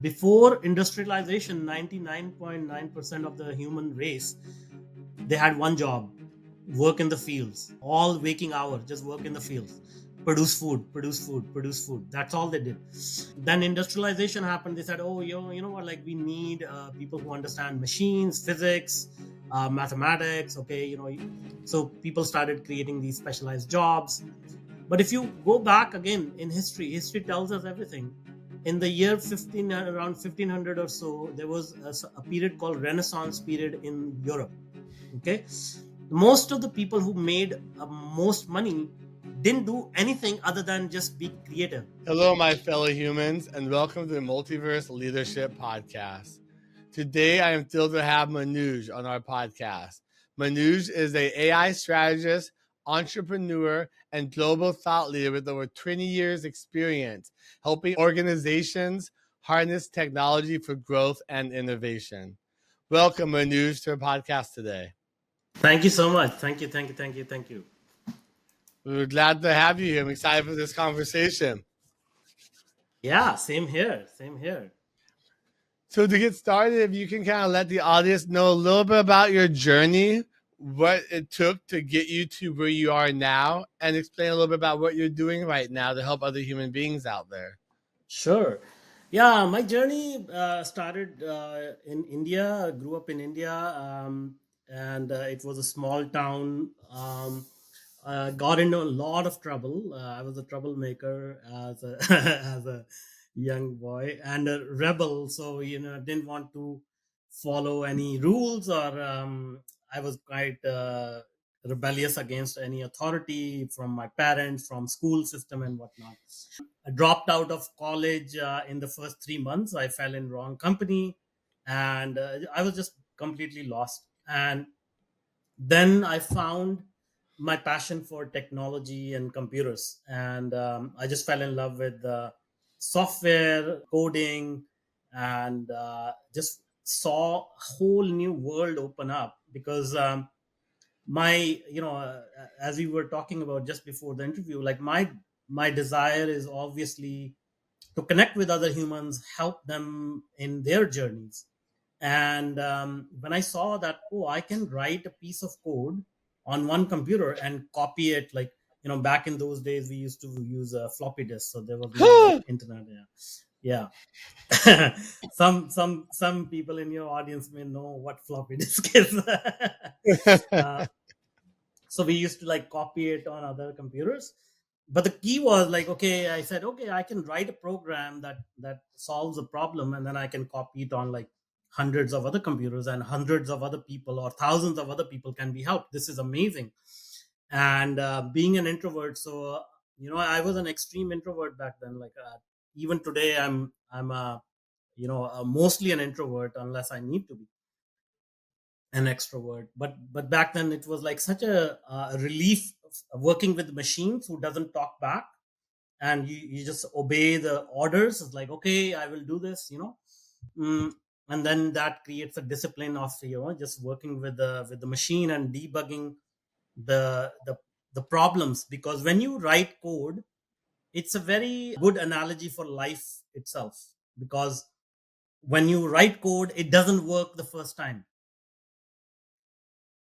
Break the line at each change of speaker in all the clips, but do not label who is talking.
Before industrialization, 99.9% of the human race, they had one job: work in the fields, all waking hours, just work in the fields, produce food, produce food, produce food. That's all they did. Then industrialization happened. They said, oh, you know what, like we need people who understand machines, physics, mathematics. Okay, so people started creating these specialized jobs. But if you go back again in history tells us everything. In the year 15, around 1500 or so, there was a period called Renaissance period in Europe. Okay, most of the people who made most money didn't do anything other than just be creative.
Hello, my fellow humans, and welcome to the Multiverse Leadership Podcast. Today, I am thrilled to have Manuj on our podcast. Manuj is an AI strategist, entrepreneur, and global thought leader with over 20 years experience helping organizations harness technology for growth and innovation. Welcome, Manuj, to our podcast today.
Thank you so much. Thank you.
We're glad to have you here. I'm excited for this conversation.
Yeah, same here.
So to get started, if you can kind of let the audience know a little bit about your journey, what it took to get you to where you are now, and explain a little bit about what you're doing right now to help other human beings out there.
Sure. Yeah, my journey started in India. I grew up in India, and it was a small town. Got into a lot of trouble. I was a troublemaker as a as a young boy and a rebel. So didn't want to follow any rules, or I was quite rebellious against any authority from my parents, from school system and whatnot. I dropped out of college in the first 3 months. I fell in wrong company, and I was just completely lost. And then I found my passion for technology and computers, and I just fell in love with software coding, and just saw a whole new world open up because my as we were talking about just before the interview, like my desire is obviously to connect with other humans, help them in their journeys. And when I saw that, oh, I can write a piece of code on one computer and copy it, like back in those days we used to use a floppy disk, so there was no internet. Yeah. Some people in your audience may know what floppy disk is. uh, so we used to like copy it on other computers. But the key was like, okay, I said, okay, I can write a program that solves a problem, and then I can copy it on like hundreds of other computers, and hundreds of other people or thousands of other people can be helped. This is amazing. And being an introvert, so I was an extreme introvert back then. Like even today I'm mostly an introvert unless I need to be an extrovert. But back then it was like such a relief working with machines who doesn't talk back, and you just obey the orders. It's like, okay, I will do this. Mm, and then that creates a discipline of just working with the machine and debugging the the the problems. Because when you write code, it's a very good analogy for life itself. Because when you write code, it doesn't work the first time,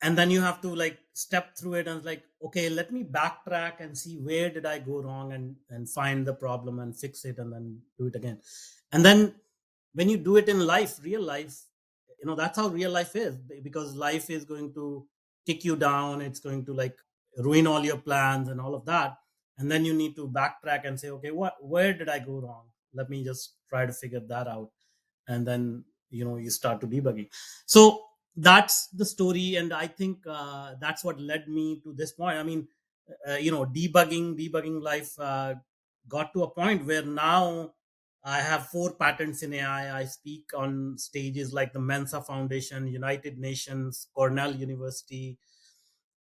and then you have to like step through it, and it's like, okay, let me backtrack and see where did I go wrong, and find the problem and fix it, and then do it again. And then when you do it in life, real life, that's how real life is. Because life is going to kick you down, it's going to like ruin all your plans and all of that. And then you need to backtrack and say, okay, where did I go wrong? Let me just try to figure that out. And then you start to debugging. So that's the story, and I think that's what led me to this point. I mean, debugging life got to a point where now I have 4 patents in AI. I speak on stages like the Mensa Foundation, United Nations, Cornell University,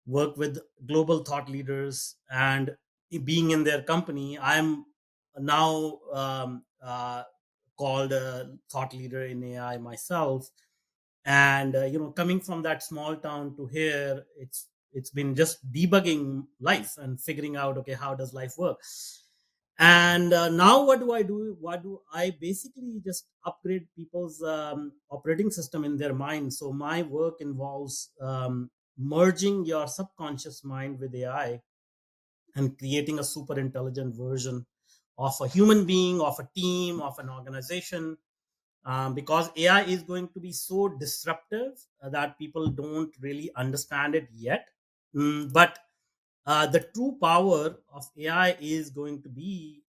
work with global thought leaders, and being in their company, I'm now called a thought leader in AI myself. And coming from that small town to here, it's been just debugging life and figuring out, okay, how does life work. And now what do I do? What do I basically just upgrade people's operating system in their mind? So my work involves merging your subconscious mind with AI and creating a super intelligent version of a human being, of a team, of an organization. Because AI is going to be so disruptive that people don't really understand it yet. But the true power of AI is going to be,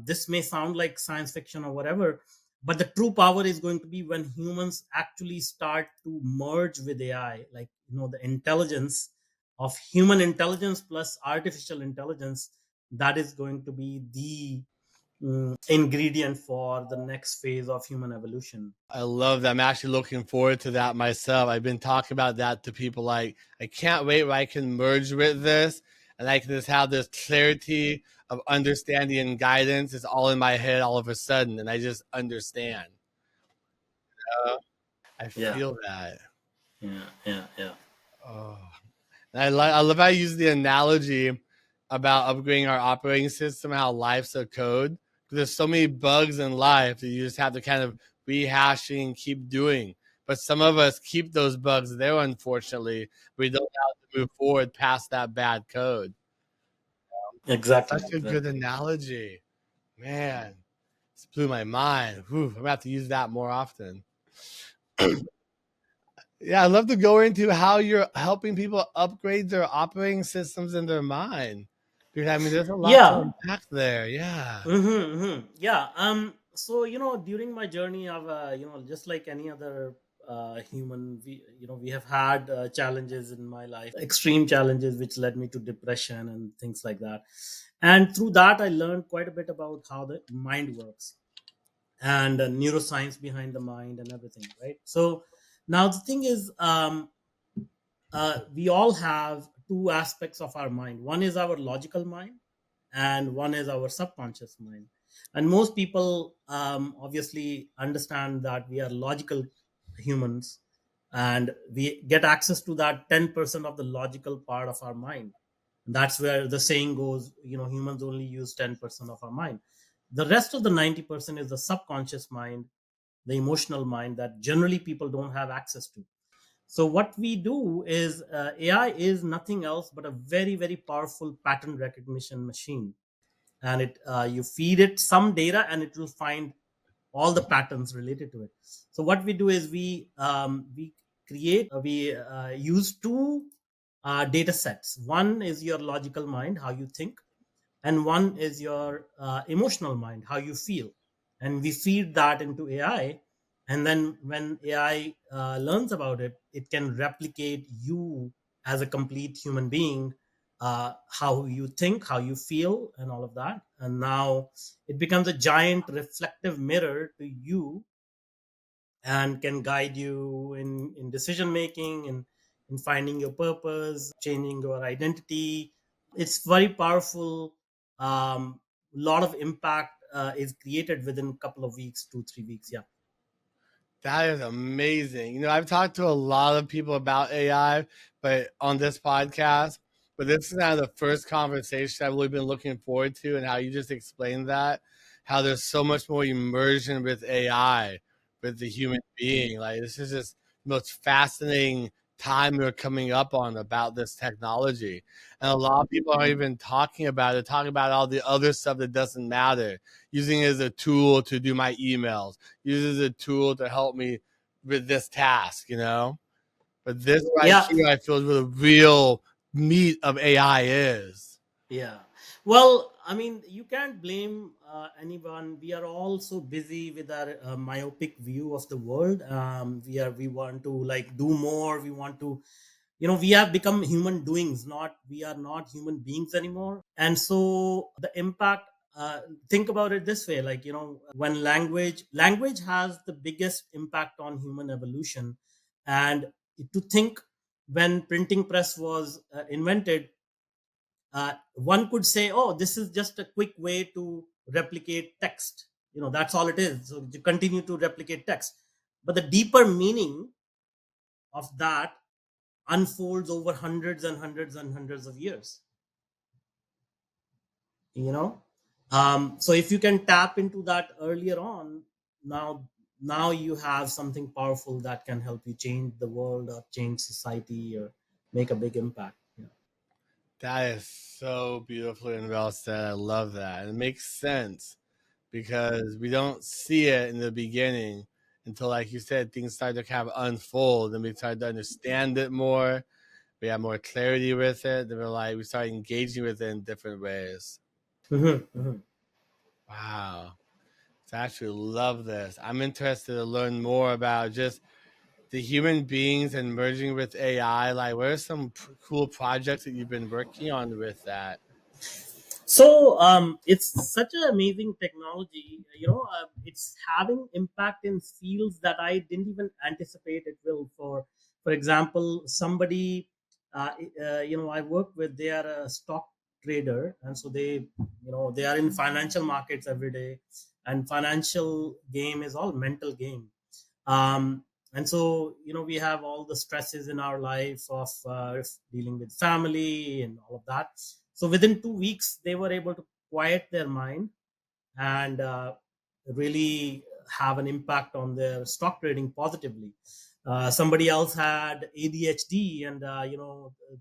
this may sound like science fiction or whatever, but the true power is going to be when humans actually start to merge with AI, like, the intelligence of human intelligence plus artificial intelligence. That is going to be the ingredient for the next phase of human evolution.
I love that. I'm actually looking forward to that myself. I've been talking about that to people like, I can't wait where I can merge with this and I can just have this clarity of understanding and guidance. It's all in my head all of a sudden, and I just understand. Uh, I
Yeah,
feel that.
yeah, yeah, yeah.
Oh. And I love how you use the analogy about upgrading our operating system, how life's a code. There's so many bugs in life that you just have to kind of rehashing and keep doing. But some of us keep those bugs there, unfortunately. We don't have to move forward past that bad code.
Exactly,
Such a good
exactly.
analogy. Man, this blew my mind. Whew, I'm going to have to use that more often. Yeah, I'd love to go into how you're helping people upgrade their operating systems in their mind. Because I mean, there's a lot to
Yeah.
unpack there. Yeah.
Yeah. So during my journey of just like any other human, we have had challenges in my life, extreme challenges, which led me to depression and things like that. And through that, I learned quite a bit about how the mind works and neuroscience behind the mind and everything. Right. So now the thing is, we all have two aspects of our mind. One is our logical mind, and one is our subconscious mind. And most people obviously understand that we are logical humans, and we get access to that 10% of the logical part of our mind. That's where the saying goes, humans only use 10% of our mind. The rest of the 90% is the subconscious mind, the emotional mind that generally people don't have access to. So what we do is, AI is nothing else but a very, very powerful pattern recognition machine. And it you feed it some data and it will find all the patterns related to it. So what we do is we use two data sets. One is your logical mind, how you think, and one is your emotional mind, how you feel. And we feed that into AI, and then when AI learns about it, it can replicate you as a complete human being, how you think, how you feel, and all of that. And now it becomes a giant reflective mirror to you, and can guide you in decision making, in finding your purpose, changing your identity. It's very powerful. Lot of impact is created within a couple of weeks, 2 3 weeks. Yeah.
That is amazing. I've talked to a lot of people about AI, but on this podcast, but this is kind of the first conversation I've really been looking forward to, and how you just explained that, how there's so much more immersion with AI, with the human being. Like, this is just the most fascinating time we're coming up on about this technology. And a lot of people aren't even talking about it, talking about all the other stuff that doesn't matter, using it as a tool to do my emails, uses a tool to help me with this task. But this right
Yeah.
here, I feel, is where the real meat of AI is.
Yeah. Well, I mean, you can't blame anyone. We are all so busy with our myopic view of the world. We want to like do more. We want to, we have become human doings, not we are not human beings anymore. And so the impact. Think about it this way, like, when language has the biggest impact on human evolution. And to think, when printing press was invented, one could say, oh, this is just a quick way to replicate text. That's all it is. So you continue to replicate text. But the deeper meaning of that unfolds over hundreds and hundreds and hundreds of years. You know? So if you can tap into that earlier on, now now you have something powerful that can help you change the world or change society or make a big impact. Yeah.
That is so beautifully and well said. I love that. And it makes sense because we don't see it in the beginning until, like you said, things start to kind of unfold and we start to understand it more. We have more clarity with it. Then we start engaging with it in different ways.
Mhm, mhm.
Wow. So I actually love this. I'm interested to learn more about just the human beings and merging with AI. Like, what are some cool projects that you've been working on with that?
So it's such an amazing technology. It's having impact in fields that I didn't even anticipate it will. For example, somebody I work with, they are a stock trader, and so they are in financial markets every day, and financial game is all mental game. um, and so we have all the stresses in our life of dealing with family and all of that. So within 2 weeks they were able to quiet their mind and really have an impact on their stock trading positively. Somebody else had ADHD, and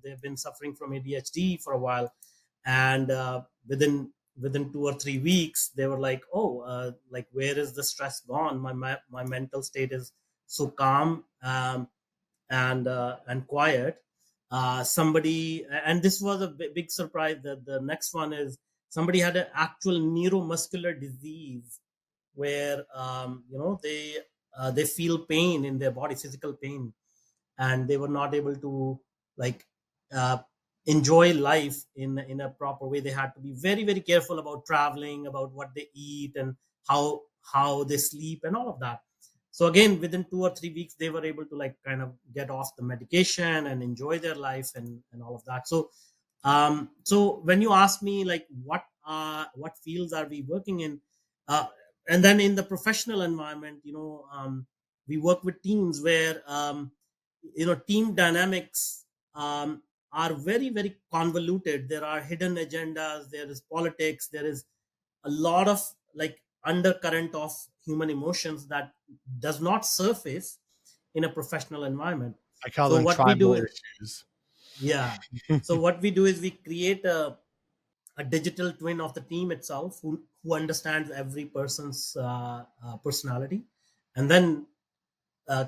they've been suffering from ADHD for a while, and within 2 or 3 weeks they were like, oh, like, where is the stress gone? My mental state is so calm, and quiet. Somebody, and this was a big surprise, that the next one is somebody had an actual neuromuscular disease where they feel pain in their body, physical pain, and they were not able to, like, uh, enjoy life in a proper way. They had to be very very careful about traveling, about what they eat, and how they sleep and all of that. So again, within 2 or 3 weeks they were able to, like, kind of get off the medication and enjoy their life and all of that. So when you ask me, like, what fields are we working in, uh, and then in the professional environment, we work with teams where team dynamics are very very convoluted. There are hidden agendas, there is politics, there is a lot of, like, undercurrent of human emotions that does not surface in a professional environment.
I call
So
them
what we do
tribal
is,
issues.
yeah, so what we do is we create a digital twin of the team itself, who understands every person's personality, and then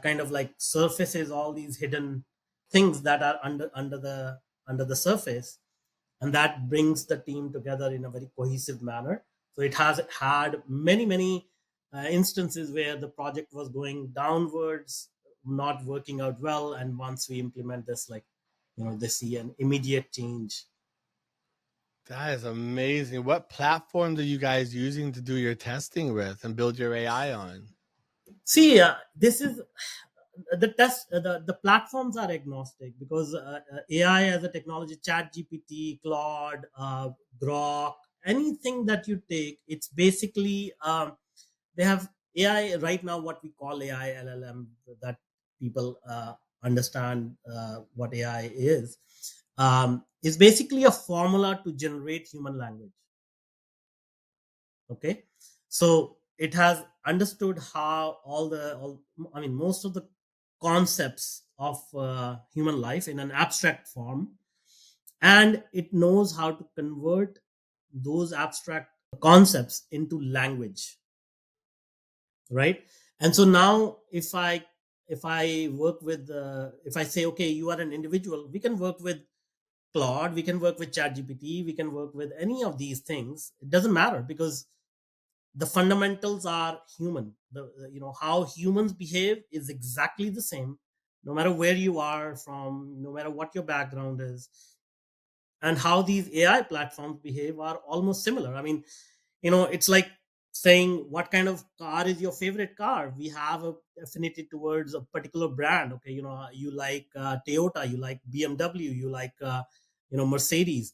kind of, like, surfaces all these hidden things that are under the surface, and that brings the team together in a very cohesive manner. So it has had many many instances where the project was going downwards, not working out well, and once we implement this, like, they see an immediate change.
That is amazing. What platforms are you guys using to do your testing with and build your AI on?
See, this is the platforms are agnostic, because AI as a technology, chat GPT, Claude, Grok, anything that you take, it's basically, they have AI right now, what we call AI LLM, that people understand what AI is basically a formula to generate human language. Okay, so it has understood how I mean, most of the concepts of human life in an abstract form, and it knows how to convert those abstract concepts into language, right? And so now, if I work with if I say, okay, you are an individual, we can work with Claude, we can work with ChatGPT, we can work with any of these things. It doesn't matter, because the fundamentals are human. How humans behave is exactly the same, no matter where you are from, no matter what your background is. And how these AI platforms behave are almost similar. I mean, it's like saying, what kind of car is your favorite car? We have a affinity towards a particular brand. Okay, you like Toyota, you like BMW, you like Mercedes.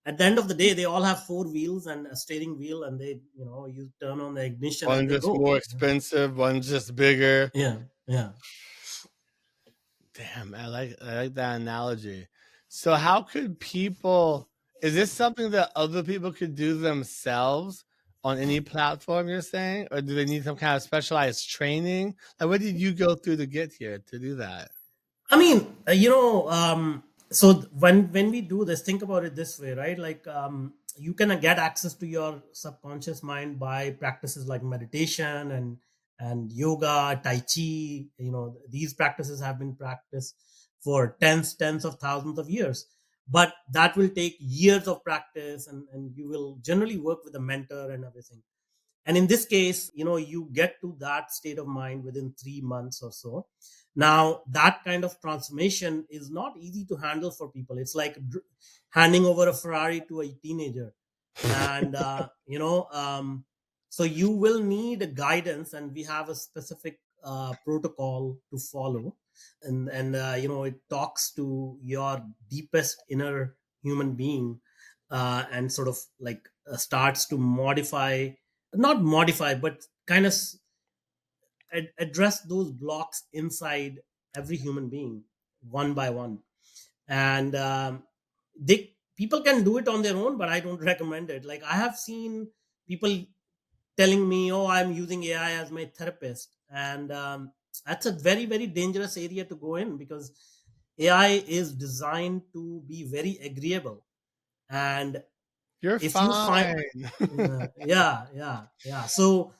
At the end of the day, they all have four wheels and a steering wheel, and you turn on the ignition and
One's
they
just
go.
more expensive, one's just bigger.
Yeah, yeah.
Damn, I like that analogy. So how could people is this something that other people could do themselves on any platform, you're saying? Or do they need some kind of specialized training? Like, what did you go through to get here to do that?
I mean, so when we do this, think about it this way, right? Like, you can get access to your subconscious mind by practices like meditation and yoga, tai chi. These practices have been practiced for tens of thousands of years. But that will take years of practice, and you will generally work with a mentor and everything. And in this case, you get to that state of mind within 3 months or so. Now, that kind of transformation is not easy to handle for people. It's like handing over a Ferrari to a teenager. And so you will need a guidance, and we have a specific protocol to follow. And it talks to your deepest inner human being, and sort of like starts to modify, not modify, but kind of address those blocks inside every human being, one by one. And they people can do it on their own, but I don't recommend it. Like, I have seen people telling me, oh, I'm using AI as my therapist. And that's a very, very dangerous area to go in, because AI is designed to be very agreeable. And
You're
if you find,
fine.
yeah. So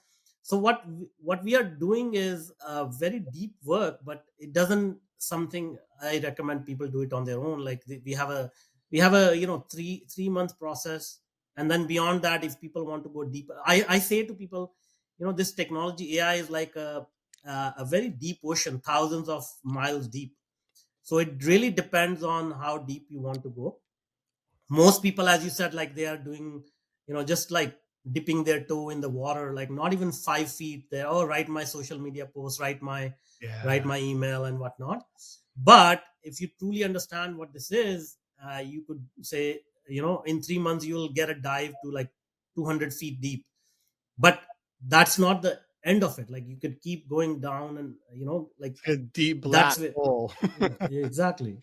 what we are doing is very deep work, but it doesn't something I recommend people do it on their own. Like, we have a 3 month process. And then beyond that, if people want to go deeper, I say to people, this technology AI is like a very deep ocean, thousands of miles deep. So it really depends on how deep you want to go. Most people, as you said, like, they are doing, just like dipping their toe in the water, like not even 5 feet there. Oh, write my social media post, write
Yeah.
my email and whatnot. But if you truly understand what this is, you could say, in 3 months you'll get a dive to like 200 feet deep. But that's not the end of it. Like, you could keep going down, and like,
It's a deep black
that's where,
hole.
yeah, exactly.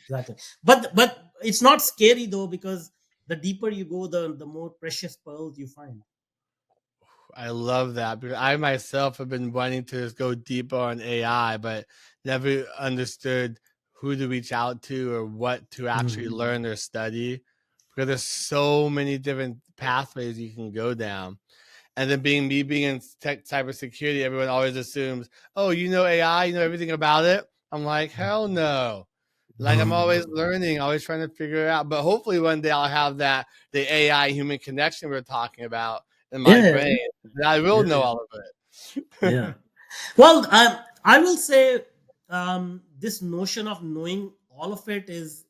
But it's not scary though, because the deeper you go, the more precious pearls you find.
I love that because I myself have been wanting to just go deeper on AI, but never understood who to reach out to or what to actually
Mhm.
learn or study because there's so many different pathways you can go down. And then being in tech cybersecurity, everyone always assumes, oh, you know AI, you know everything about it. I'm like, hell no. Like I'm always learning, always trying to figure it out. But hopefully one day I'll have the AI human connection we're talking about in my
Yeah,
brain. And I will
yeah,
know
yeah,
all of it.
yeah. Well, I will say, this notion of knowing all of it is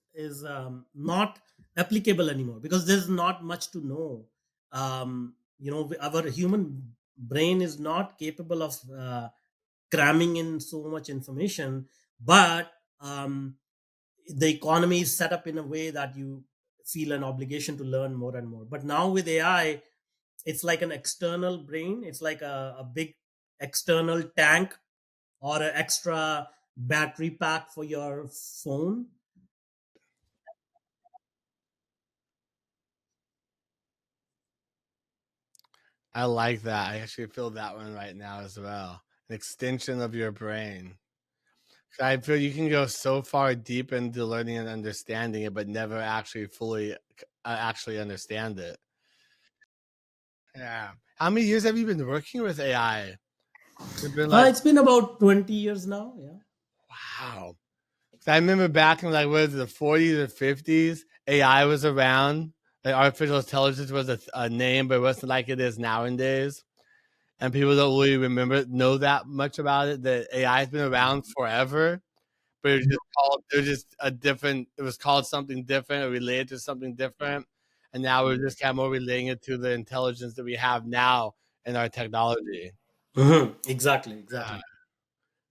not applicable anymore, because there's not much to know. Our human brain is not capable of cramming in so much information. But the economy is set up in a way that you feel an obligation to learn more and more. But now with AI, it's like an external brain. It's like a big external tank, or an extra battery pack for your phone.
I like that. I actually feel that one right now as well. An extension of your brain. I feel you can go so far deep into learning and understanding it, but never actually fully actually understand it. Yeah. How many years have you been working with AI? It's been like,
It's been about 20 years now. Yeah.
wow. 'Cause I remember back in like, what is it, the 40s or 50s, AI was around. Like artificial intelligence was a name, but it wasn't like it is nowadays. And people don't really know that much about it. That AI has been around forever, but it was just a different, it was called something different or related to something different. And now we're just kind of more relating it to the intelligence that we have now in our technology.
Exactly.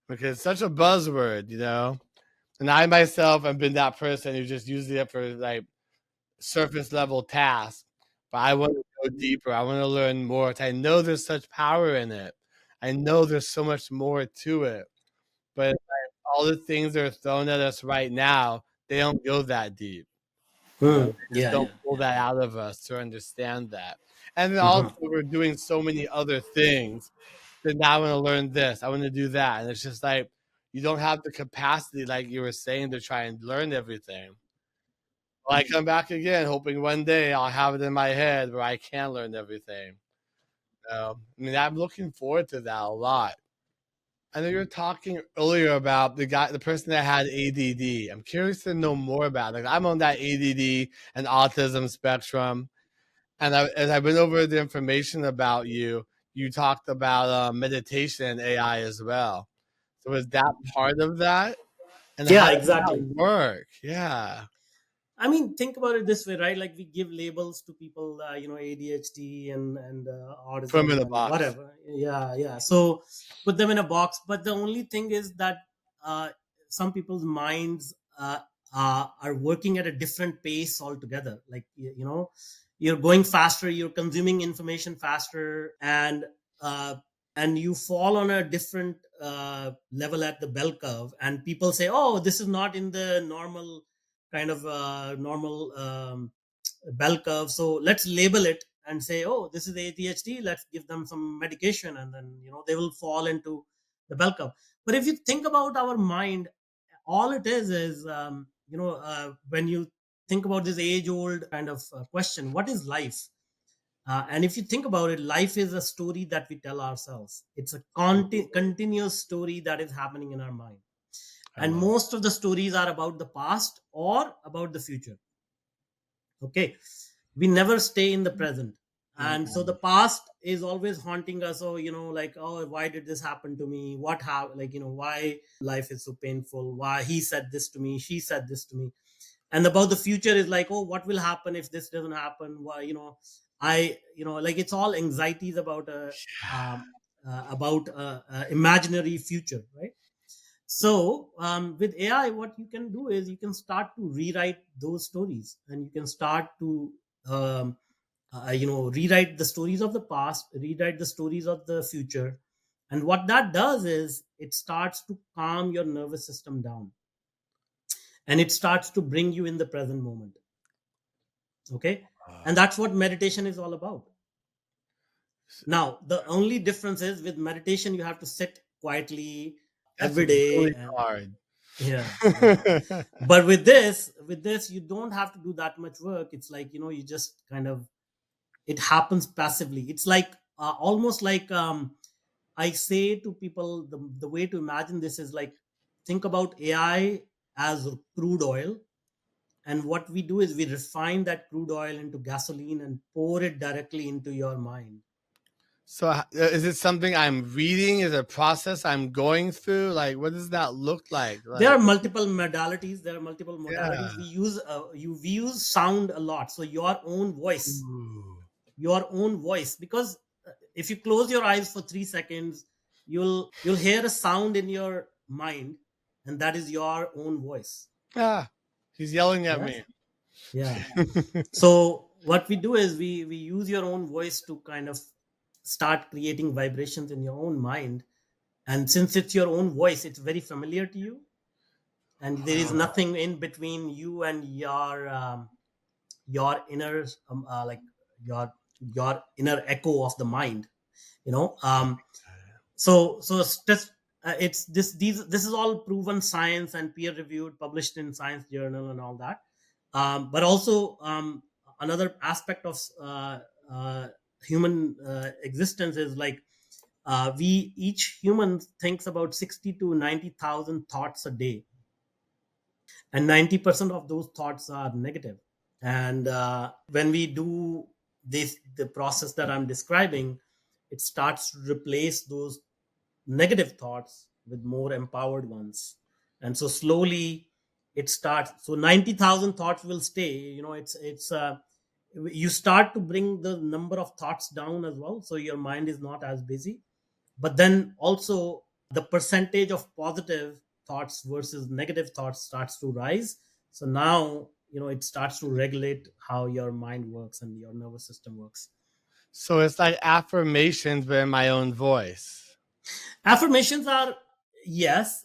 Because it's such a buzzword, you know? And I myself have been that person who just uses it for like surface level tasks. But I want to go deeper. I want to learn more. 'Cause I know there's such power in it. I know there's so much more to it. But like, all the things that are thrown at us right now, they don't go that deep. Just
Yeah,
don't
yeah,
pull
yeah.
that out of us to understand that. And then also
Hmm.
we're doing so many other things that now I want to learn this, I want to do that. And it's just like you don't have the capacity, like you were saying, to try and learn everything. Well, I come back again, hoping one day I'll have it in my head where I can learn everything. I mean, I'm looking forward to that a lot. I know you were talking earlier about the person that had ADD. I'm curious to know more about it. Like, I'm on that ADD and autism spectrum, and as I went over the information about you, you talked about meditation and AI as well. So is that part of that? And how
Yeah,
does that
exactly.
work? Yeah,
I mean, think about it this way, right? Like we give labels to people, ADHD and
put them in
autism
a
and
box.
whatever. Yeah, yeah. So put them in a box. But the only thing is that uh, some people's minds are working at a different pace altogether. Like you're going faster, you're consuming information faster, uh, and you fall on a different level at the bell curve. And people say, "Oh, this is not in the normal bell curve, so let's label it and say, oh, this is ADHD, let's give them some medication, and then they will fall into the bell curve." But if you think about our mind, all it is when you think about this age old kind of question, what is life? And if you think about it, life is a story that we tell ourselves. It's a continuous story that is happening in our mind,
I
and
love it.
most of the stories are about the past or about the future. Okay, we never stay in the present. And so the
Mm-mm.
past is always haunting us. Oh, like, oh, why did this happen to me? What have, like, why life is so painful? Why he said this to me, she said this to me? And about the future is like, oh, what will happen if this doesn't happen? Why, like, it's all anxieties um, about imaginary future, right? So with AI, what you can do is you can start to rewrite those stories, and you can start to um, rewrite the stories of the past, rewrite the stories of the future. And what that does is it starts to calm your nervous system down, and it starts to bring you in the present moment. Okay, and that's what meditation is all about. Now the only difference is, with meditation you have to sit quietly
That's
every day,
really
and
hard.
yeah, yeah. But with this you don't have to do that much work. It's like, you just kind of, it happens passively. It's like almost like, I say to people, the way to imagine this is like, think about AI as crude oil, and what we do is we refine that crude oil into gasoline and pour it directly into your mind.
So, is it something I'm reading? Is it a process I'm going through? Like, what does that look like?
There are
Like,
multiple modalities. There are multiple
yeah.
modalities. We use sound a lot, so your own voice,
Ooh.
because if you close your eyes for 3 seconds, you'll hear a sound in your mind, and that is your own voice.
Ah, he's yelling at
Yes.
me.
Yeah. So what we do is we use your own voice to kind of start creating vibrations in your own mind. And since it's your own voice, it's very familiar to you, and there is
Oh,
nothing in between you and your inner, like, your inner echo of the mind, you know so it's this is all proven science and peer reviewed, published in science journal and all that. But also, another aspect of uh, human existence is like, we each human thinks about 60 to 90,000 thoughts a day, and 90% of those thoughts are negative. And when we do the process that I'm describing, it starts to replace those negative thoughts with more empowered ones. And so slowly it starts, so 90,000 thoughts will stay. It's you start to bring the number of thoughts down as well, so your mind is not as busy. But then also, the percentage of positive thoughts versus negative thoughts starts to rise. So now, it starts to regulate how your mind works and your nervous system works.
so it's like affirmations, but in my own voice.
Affirmations are, yes,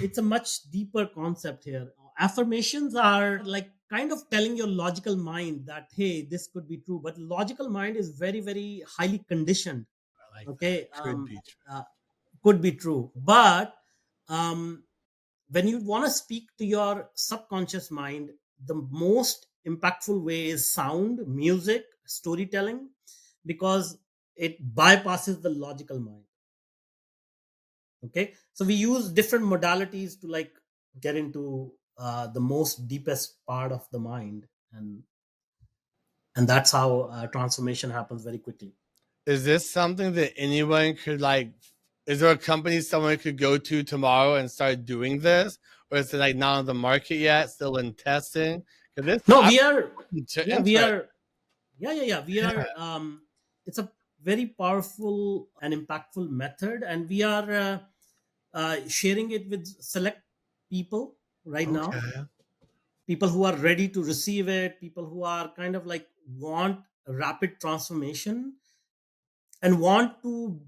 it's a much deeper concept here. Affirmations are like kind of telling your logical mind that, hey, this could be true. But logical mind is very, very highly conditioned.
I like that.
Okay.
Could be true.
Uh, could be true. But um, when you want to speak to your subconscious mind, the most impactful way is sound, music, storytelling, because it bypasses the logical mind. Okay, so we use different modalities to like get into the most deepest part of the mind, and that's how transformation happens very quickly.
Is this something that anyone could like? Is there a company someone could go to tomorrow and start doing this, or is it like not on the market yet, still in testing? Because this,
No,
I'm
we are. Yeah, we
interested.
are. Yeah. We
Yeah.
are. It's a very powerful and impactful method, and we are sharing it with select people right now.
Okay.
People who are ready to receive it. People who are kind of like want rapid transformation and want to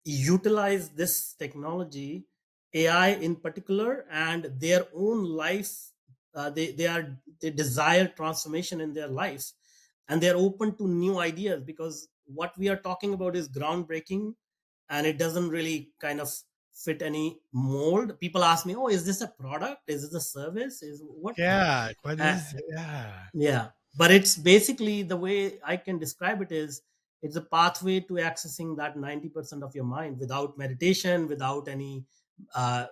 utilize this technology, AI in particular, and their own life. They desire transformation in their lives, and they're open to new ideas, because what we are talking about is groundbreaking, and it doesn't really kind of fit any mold. People ask me, "Oh, is this a product? Is this a service? Is what?"
Yeah. Like, what
Uh,
is? Yeah.
yeah, but it's basically, the way I can describe it is, it's a pathway to accessing that 90% of your mind without meditation, without any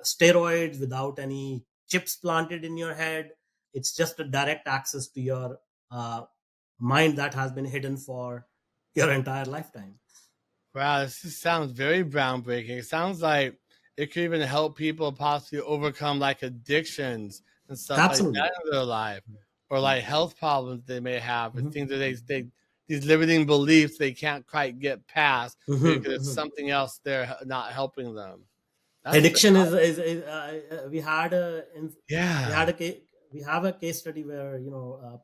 steroids, without any chips planted in your head. It's just a direct access to your uh, mind that has been hidden for your entire lifetime.
Wow, this just sounds very groundbreaking. It sounds like it could even help people possibly overcome like addictions and stuff like
Absolutely.
that in their life, or like health problems they may have, or
Mhm.
things that they these limiting beliefs they can't quite get past
Mhm.
because
Mhm.
something else there not helping them. That's
Addiction is we had a we
yeah.
had a case, we have a case study where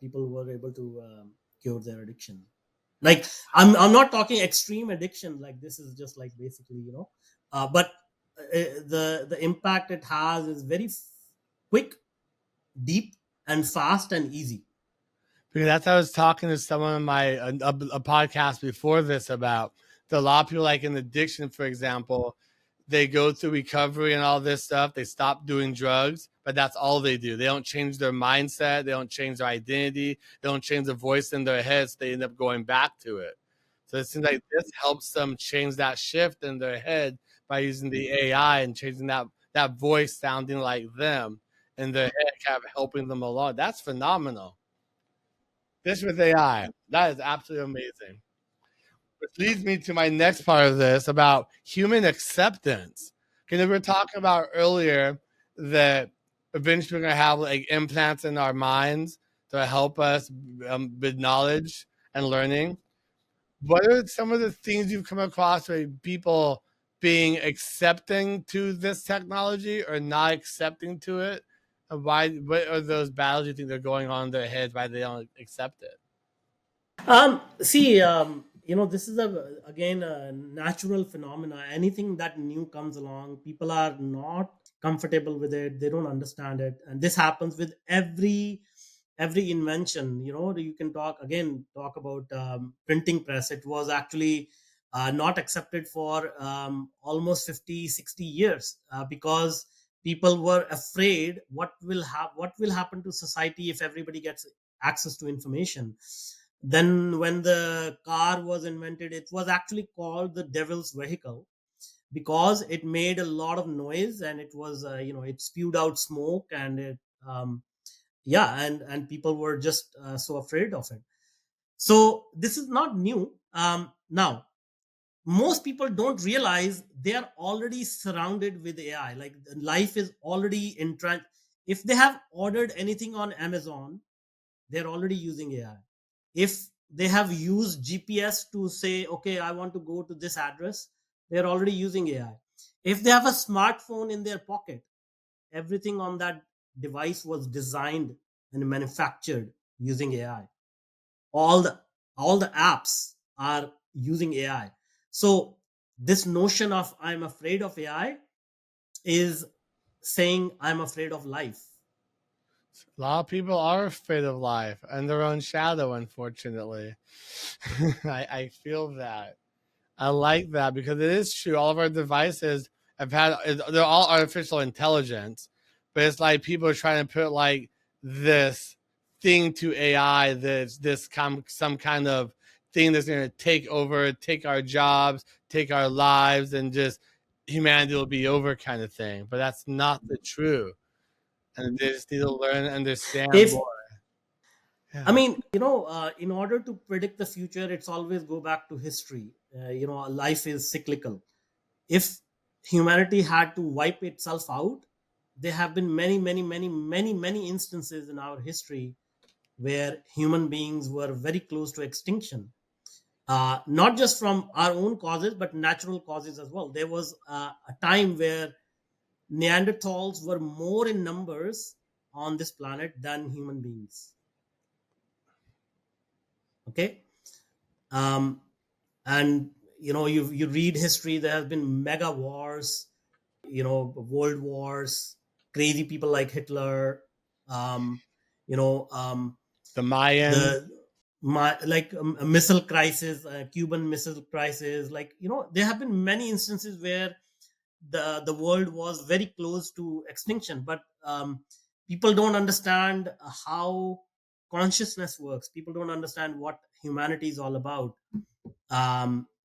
people were able to cure their addiction. Like, I'm not talking extreme addiction, like this is just like basically, but the impact it has is very quick, deep, and fast and easy.
Because that's what I was talking to someone in my a podcast before this about a lot of people like in addiction, for example, they go through recovery and all this stuff. They stop doing drugs, but that's all they do. They don't change their mindset. They don't change their identity. They don't change the voice in their heads. They end up going back to it. So it seems like this helps them change that shift in their head by using the AI and changing that voice sounding like them in their head, kind of helping them along. That's phenomenal. This with AI. That is absolutely amazing. Which leads me to my next part of this about human acceptance. Because we were talking about earlier that eventually we're going to have like implants in our minds to help us with knowledge and learning. What are some of the things you've come across where people being accepting to this technology or not accepting to it? And why? What are those battles you think they're going on in their heads? Why they don't accept it?
See, this is again a natural phenomena. Anything that new comes along, people are not comfortable with it. They don't understand it, and this happens with every invention. You can talk about printing press. It was actually not accepted for almost 50, 60 years because people were afraid what will happen to society if everybody gets access to information. Then when the car was invented, it was actually called the devil's vehicle, because it made a lot of noise, and it was it spewed out smoke, and it yeah and people were just so afraid of it. So this is not new. Now, most people don't realize they are already surrounded with AI. Like, life is already entrenched. If they have ordered anything on Amazon, they're already using AI. If they have used GPS to say, okay, I want to go to this address, they're already using AI. If they have a smartphone in their pocket, everything on that device was designed and manufactured using AI. All the apps are using AI. So this notion of I'm afraid of AI is saying I'm afraid of life.
A lot of people are afraid of life and their own shadow, unfortunately. I feel that. I like that because it is true. All of our devices have had, they're all artificial intelligence, but it's like people are trying to put like this thing to AI that's some kind of thing that's going to take over, take our jobs, take our lives, and just humanity will be over kind of thing. But that's not the truth. And they just need to learn and understand
If
more.
I
Yeah.
mean, in order to predict the future, it's always go back to history. Life is cyclical. If humanity had to wipe itself out, there have been many, many, many, many, many instances in our history where human beings were very close to extinction. Not just from our own causes, but natural causes as well. There was a time where Neanderthals were more in numbers on this planet than human beings. Okay. um, and you read history, there have been mega wars, world wars, crazy people like Hitler, um, you know um,
The Mayans.
the my like a missile crisis, Cuban missile crisis, there have been many instances where the world was very close to extinction. But people don't understand how consciousness works. People don't understand what humanity is all about.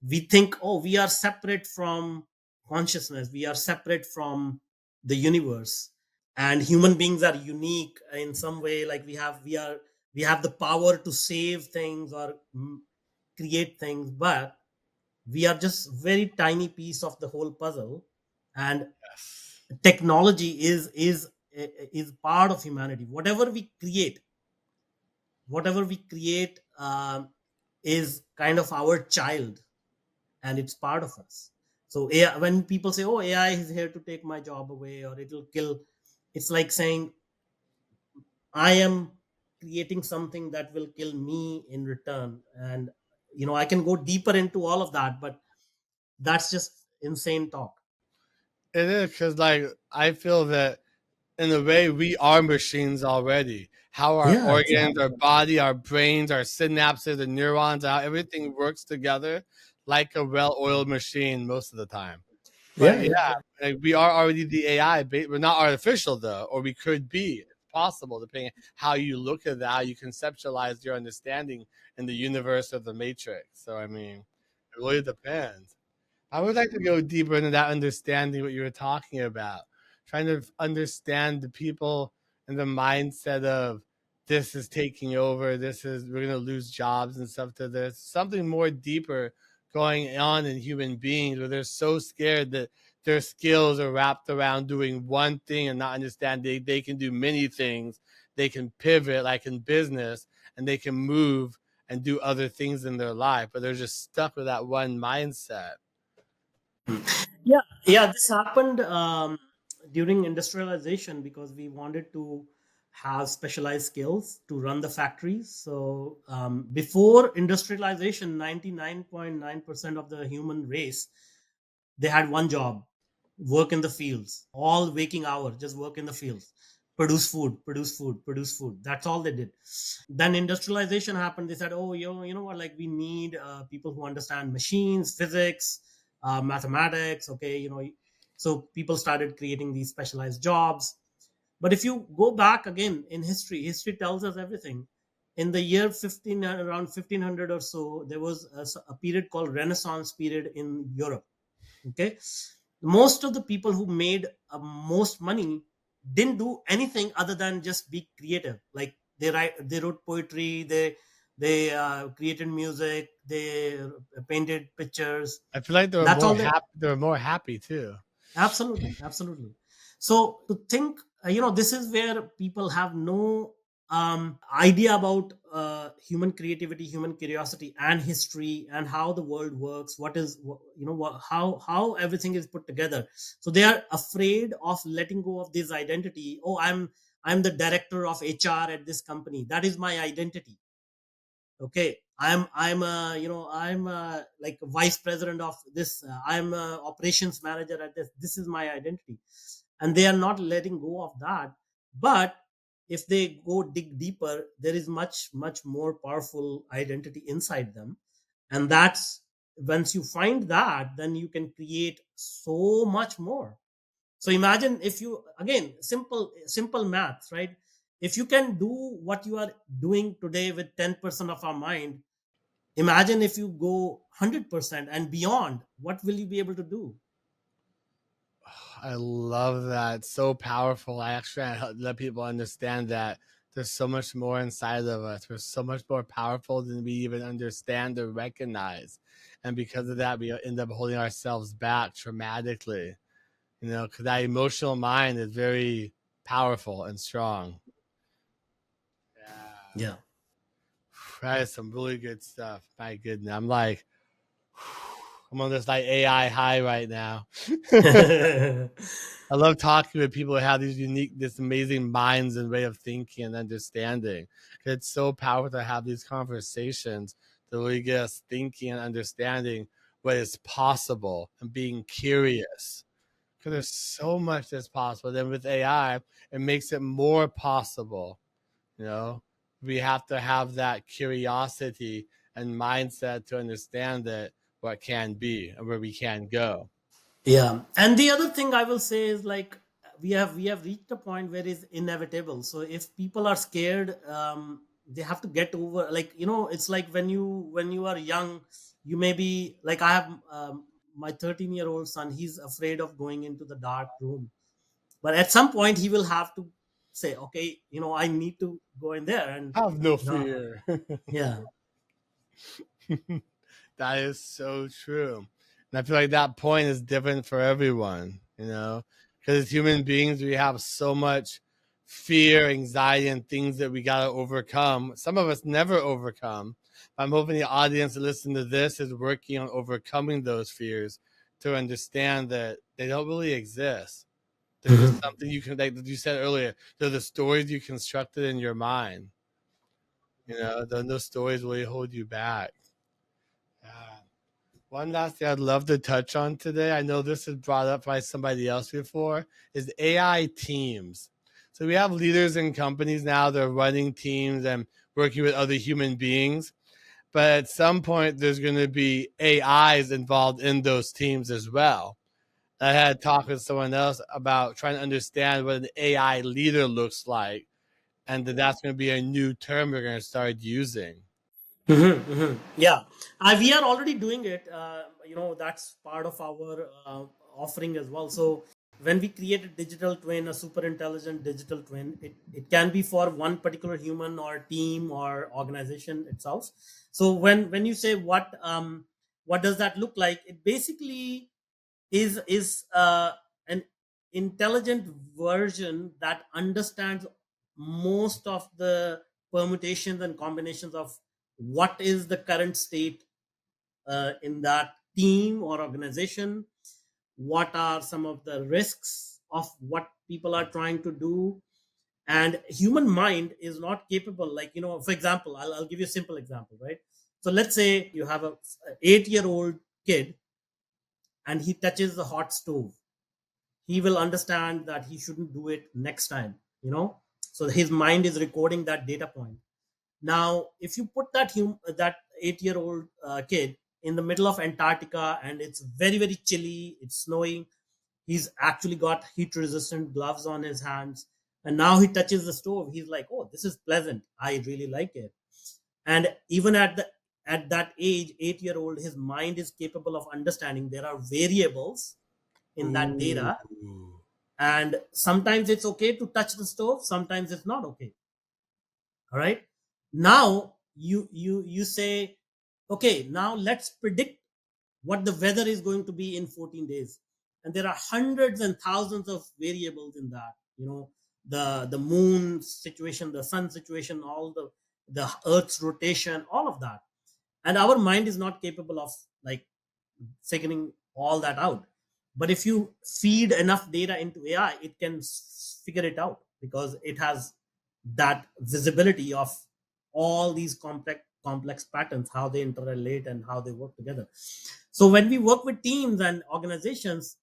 We think, oh, we are separate from consciousness, we are separate from the universe, and human beings are unique in some way. Like we have the power to save things or create things, but we are just very tiny piece of the whole puzzle. And
Yes.
technology is part of humanity. Whatever we create is kind of our child, and it's part of us. So AI, when people say, oh, AI is here to take my job away or it'll kill, it's like saying I am creating something that will kill me in return. And I can go deeper into all of that, but that's just insane talk.
It is because, like, I feel that in a way we are machines already. How our
Yeah,
organs, our
exactly.
body, our brains, our synapses, the neurons, how everything works together like a well-oiled machine most of the time. But
Yeah,
yeah,
yeah, yeah.
like, we are already the AI. We're not artificial though, or we could be. It's possible depending on how you look at that, how you conceptualize your understanding in the universe of the matrix. So I mean, it really depends. I would like to go deeper into that understanding what you were talking about, trying to understand the people and the mindset of this is taking over, this is we're gonna lose jobs and stuff. To this something more deeper going on in human beings where they're so scared that their skills are wrapped around doing one thing and not understand they can do many things. They can pivot like in business and they can move and do other things in their life, but they're just stuck with that one mindset.
Yeah, yeah. This happened during industrialization because we wanted to have specialized skills to run the factories. So before industrialization, 99.9% of the human race, they had one job: work in the fields, all waking hours, just work in the fields, produce food, produce food, produce food. That's all they did. Then industrialization happened. They said, oh, you know what, like we need people who understand machines, physics, mathematics. Okay, so people started creating these specialized jobs. But if you go back again in history, history tells us everything. In the year 15, around 1500 or so, there was a period called Renaissance period in Europe. Okay, most of the people who made most money didn't do anything other than just be creative. Like they wrote poetry, they created music, they painted pictures.
I feel like
That's all they.
they were more happy too.
Absolutely, absolutely. So to think, this is where people have no idea about human creativity, human curiosity, and history, and how the world works. What is, how everything is put together. So they are afraid of letting go of this identity. Oh, I'm the director of HR at this company. That is my identity. Okay, I'm like a vice president of this. I'm a operations manager at this. This is my identity, and they are not letting go of that. But if they go dig deeper, there is much more powerful identity inside them. And that's, once you find that, then you can create so much more. So imagine, if you, again, simple maths, right? If you can do what you are doing today with 10% of our mind, imagine if you go 100% and beyond, what will you be able to do?
I love that. It's so powerful. I actually let people understand that there's so much more inside of us. We're so much more powerful than we even understand or recognize. And because of that, we end up holding ourselves back traumatically. Because that emotional mind is very powerful and strong. Yeah.
Yeah.
That is some really good stuff. My goodness. I'm on this like AI high right now. I love talking with people who have this amazing minds and way of thinking and understanding. It's so powerful to have these conversations to really get us thinking and understanding what is possible and being curious. Because there's so much that's possible. Then with AI, it makes it more possible. You know, we have to have that curiosity and mindset to understand that what can be and where we can go.
Yeah, and the other thing I will say is, like, we have reached a point where it's inevitable. So if people are scared, they have to get over. Like, it's like when you are young, you may be like, I have my 13-year-old son. He's afraid of going into the dark room, but at some point he will have to say, okay, I need to go in there, and
Have no
you know,
fear.
yeah,
That is so true. And I feel like that point is different for everyone, because as human beings, we have so much fear, anxiety, and things that we got to overcome. Some of us never overcome. I'm hoping the audience that listen to this is working on overcoming those fears to understand that they don't really exist. They're just
Mhm.
something you can, like you said earlier, they're the stories you constructed in your mind. Those stories really hold you back. Yeah. One last thing I'd love to touch on today, I know this was brought up by somebody else before, is AI teams. So we have leaders in companies now that are running teams and working with other human beings. But at some point, there's going to be AIs involved in those teams as well. I had a talk with someone else about trying to understand what an AI leader looks like, and that's going to be a new term we're going to start using.
Yeah, we are already doing it. That's part of our offering as well. So when we create a digital twin, a super intelligent digital twin, it can be for one particular human or team or organization itself. So when you say what does that look like, it basically is an intelligent version that understands most of the permutations and combinations of what is the current state in that team or organization, what are some of the risks of what people are trying to do. And human mind is not capable, like, for example, I'll give you a simple example, right? So let's say you have a 8-year-old kid, and he touches the hot stove. He will understand that he shouldn't do it next time, so his mind is recording that data point. Now if you put that 8-year-old kid in the middle of Antarctica, and it's very very chilly, it's snowing, he's actually got heat resistant gloves on his hands, and now he touches the stove, he's like, oh, this is pleasant, I really like it. And even at that age, 8-year-old, his mind is capable of understanding there are variables in that
Ooh.
data, and sometimes it's okay to touch the stove, sometimes it's not okay. All right, now you say, okay, now let's predict what the weather is going to be in 14 days. And there are hundreds and thousands of variables in that, the moon situation, the sun situation, all the earth's rotation, all of that. And our mind is not capable of, like, figuring all that out. But if you feed enough data into AI, it can figure it out, because it has that visibility of all these complex patterns, how they interrelate and how they work together. So when we work with teams and organizations,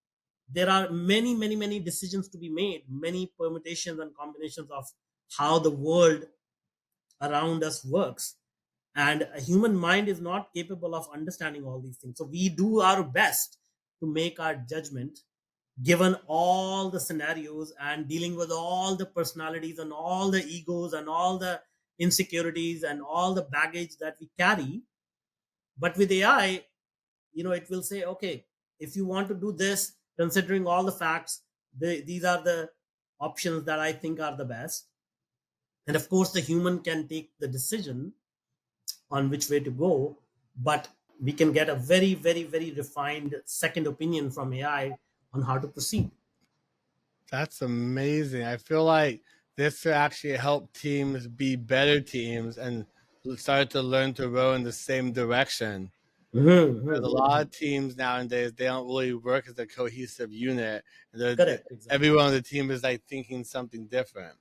there are many decisions to be made, many permutations and combinations of how the world around us works. And a human mind is not capable of understanding all these things. So we do our best to make our judgment given all the scenarios and dealing with all the personalities and all the egos and all the insecurities and all the baggage that we carry. But with AI, it will say, okay, if you want to do this, considering all the facts, these are the options that I think are the best. And of course, the human can take the decision on which way to go, but we can get a very, very, very refined second opinion from AI on how to proceed.
That's amazing. I feel like this will actually help teams be better teams and start to learn to row in the same direction. Because a lot of teams nowadays, they don't really work as a cohesive unit.
Correct, exactly.
Everyone on the team is like thinking something different.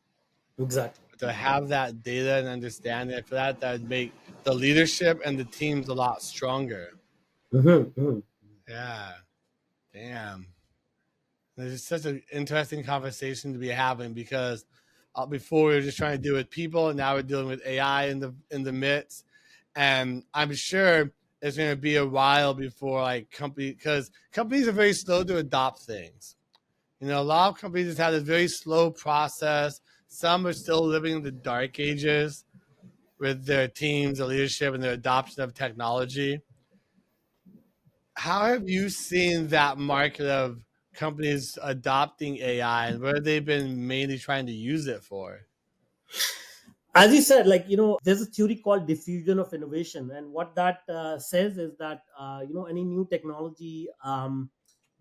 Exactly.
But to have that data and understanding, for that would make the leadership and the teams a lot stronger. Yeah. Damn. It's such an interesting conversation to be having because before we were just trying to deal with people, and now we're dealing with AI in the midst. And I'm sure it's going to be a while before because companies are very slow to adopt things. A lot of companies just have this very slow process. Some are still living in the dark ages with their teams, their leadership, and their adoption of technology. How have you seen that market of companies adopting AI, and what have they been mainly trying to use it for?
As you said, there's a theory called diffusion of innovation, and what that says is that any new technology,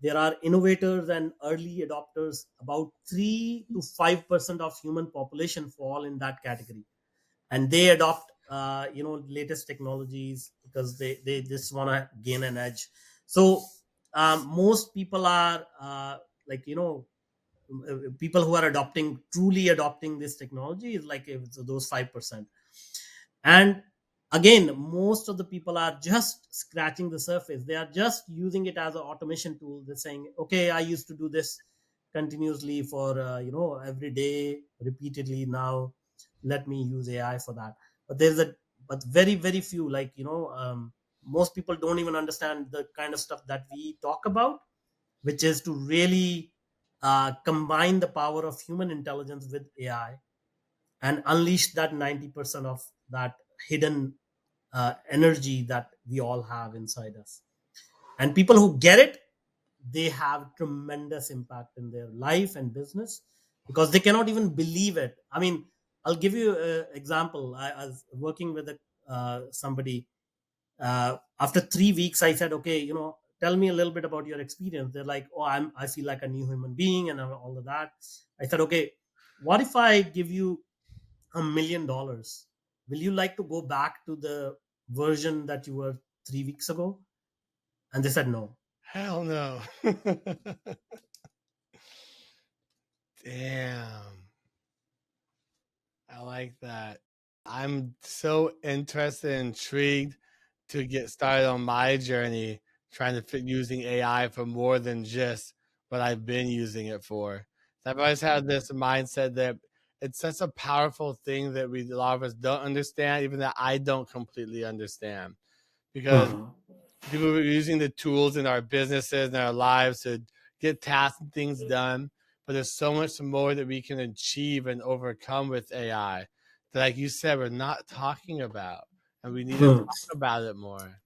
there are innovators and early adopters. About 3 to 5% of human population fall in that category, and they adopt latest technologies because they just want to gain an edge. So most people are like people who are truly adopting this technology is like those 5%. And again, most of the people are just scratching the surface. They are just using it as an automation tool. They're saying, okay, I used to do this continuously for every day repeatedly. Now let me use AI for that. But very, very few, most people don't even understand the kind of stuff that we talk about, which is to really combine the power of human intelligence with AI and unleash that 90% of that hidden energy that we all have inside us. And people who get it, they have tremendous impact in their life and business because they cannot even believe it. I mean, I'll give you an example. I was working with somebody. After 3 weeks, I said, okay, tell me a little bit about your experience. They're like, oh, I feel like a new human being and all of that. I said, okay, what if I give you $1 million? Will you like to go back to the version that you were 3 weeks ago? And they said no.
Hell no. Damn. I like that. I'm so interested and intrigued to get started on my journey trying to fit using AI for more than just what I've been using it for. I've always had this mindset that it's such a powerful thing that a lot of us don't understand, even that I don't completely understand. Because people are using the tools in our businesses and our lives to get tasks and things done, but there's so much more that we can achieve and overcome with AI that, like you said, we're not talking about, and we need to talk about it more.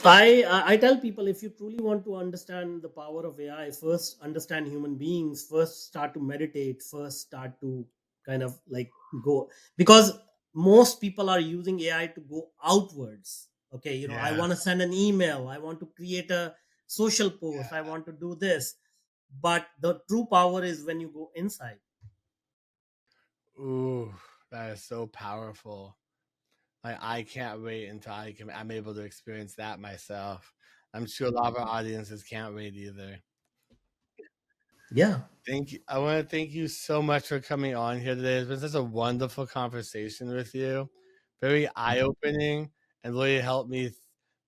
I tell people, if you truly want to understand the power of AI, first understand human beings. First, start to meditate. First, start to kind of like go, because most people are using AI to go outwards. Okay, I
Yeah.
want to send an email. I want to create a social post. I want to do this. But the true power is when you go inside.
Ooh, that is so powerful. Like, I can't wait until I'm able to experience that myself. I'm sure a lot of our audiences can't wait either.
Yeah.
Thank you. I want to thank you so much for coming on here today. It's been such a wonderful conversation with you. Very eye-opening and really helped me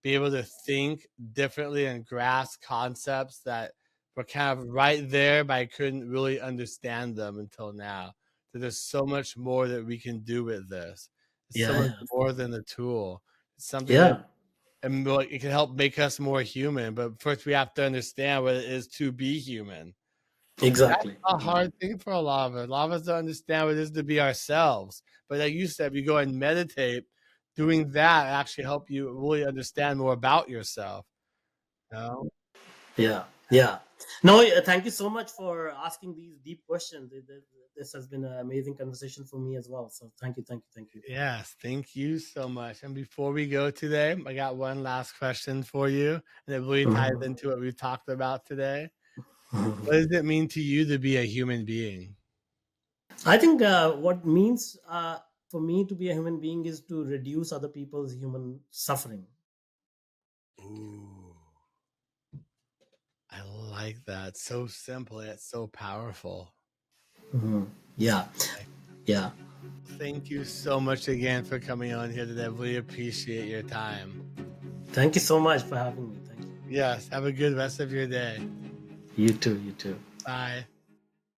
be able to think differently and grasp concepts that were kind of right there, but I couldn't really understand them until now. that there's so much more that we can do with this. It's so
Yeah,
much
yeah, of
more
course.
than a tool. It's something that
Yeah,
and like, it can help make us more human. But first, we have to understand what it is to be human. That's
exactly.
a hard thing for a lot of us. A lot of us don't understand what it is to be ourselves. But like you said, if you go and meditate, doing that actually help you really understand more about yourself. You know?
Yeah, yeah. No, thank you so much for asking these deep questions. This has been an amazing conversation for me as well. So thank you, thank you, thank you.
Yes, thank you so much. And before we go today, I got one last question for you, and it really ties
Mhm.
into what we've talked about today.
Mhm.
What does it mean to you to be a human being?
I think what means for me to be a human being is to reduce other people's human suffering.
Ooh, I like that. So simple, yet so powerful.
Mhm. Yeah, yeah.
Thank you so much again for coming on here today. I really appreciate your time.
Thank you so much for having me. Thank you.
Yes, have a good rest of your day.
You too. You too.
Bye.